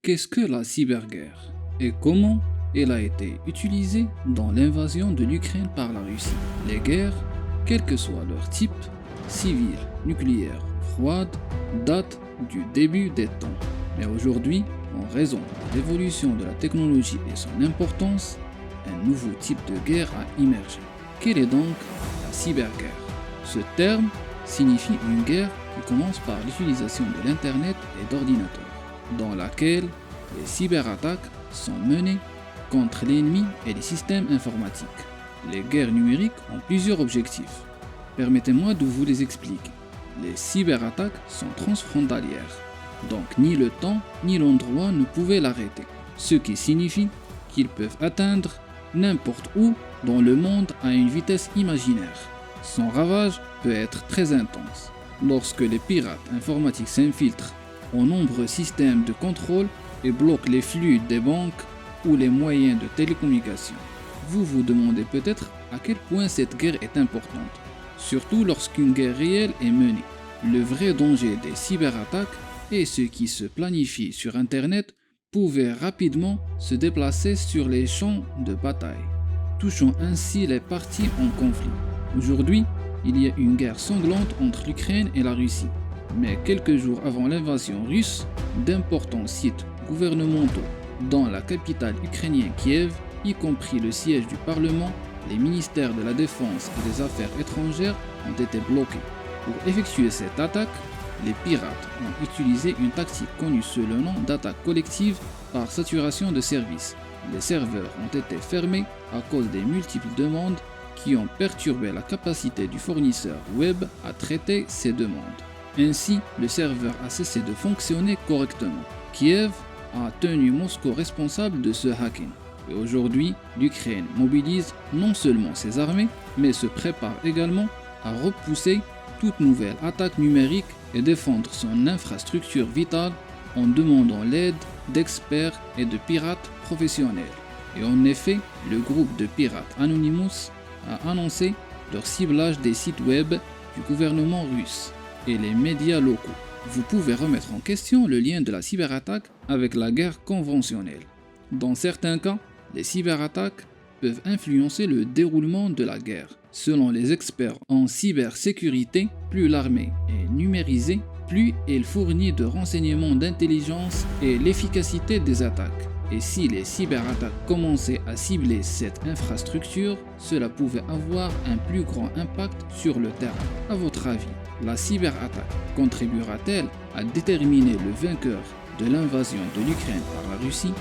Qu'est-ce que la cyberguerre et comment elle a été utilisée dans l'invasion de l'Ukraine par la Russie? Les guerres, quel que soit leur type, civile, nucléaire, froide, datent du début des temps. Mais aujourd'hui, en raison de l'évolution de la technologie et son importance, un nouveau type de guerre a émergé. Quelle est donc la cyberguerre? Ce terme signifie une guerre qui commence par l'utilisation de l'Internet et d'ordinateurs, dans laquelle les cyberattaques sont menées contre l'ennemi et les systèmes informatiques. Les guerres numériques ont plusieurs objectifs. Permettez-moi de vous les expliquer. Les cyberattaques sont transfrontalières, donc ni le temps ni l'endroit ne pouvaient l'arrêter, ce qui signifie qu'ils peuvent atteindre n'importe où dans le monde à une vitesse imaginaire. Son ravage peut être très intense. Lorsque les pirates informatiques s'infiltrent en nombreux systèmes de contrôle et bloquent les flux des banques ou les moyens de télécommunication. Vous vous demandez peut-être à quel point cette guerre est importante, surtout lorsqu'une guerre réelle est menée. Le vrai danger des cyberattaques est ce qui se planifie sur Internet pouvait rapidement se déplacer sur les champs de bataille, touchant ainsi les parties en conflit. Aujourd'hui, il y a une guerre sanglante entre l'Ukraine et la Russie. Mais quelques jours avant l'invasion russe, d'importants sites gouvernementaux dans la capitale ukrainienne Kiev, y compris le siège du Parlement, les ministères de la Défense et des Affaires étrangères ont été bloqués. Pour effectuer cette attaque, les pirates ont utilisé une tactique connue sous le nom d'attaque collective par saturation de services. Les serveurs ont été fermés à cause des multiples demandes qui ont perturbé la capacité du fournisseur web à traiter ces demandes. Ainsi, le serveur a cessé de fonctionner correctement. Kiev a tenu Moscou responsable de ce hacking. Et aujourd'hui, l'Ukraine mobilise non seulement ses armées, mais se prépare également à repousser toute nouvelle attaque numérique et défendre son infrastructure vitale en demandant l'aide d'experts et de pirates professionnels. Et en effet, le groupe de pirates Anonymous a annoncé leur ciblage des sites web du gouvernement russe et les médias locaux. Vous pouvez remettre en question le lien de la cyberattaque avec la guerre conventionnelle. Dans certains cas, les cyberattaques peuvent influencer le déroulement de la guerre. Selon les experts en cybersécurité, plus l'armée est numérisée, plus elle fournit de renseignements d'intelligence et l'efficacité des attaques. Et si les cyberattaques commençaient à cibler cette infrastructure, cela pouvait avoir un plus grand impact sur le terrain. À votre avis, la cyberattaque contribuera-t-elle à déterminer le vainqueur de l'invasion de l'Ukraine par la Russie?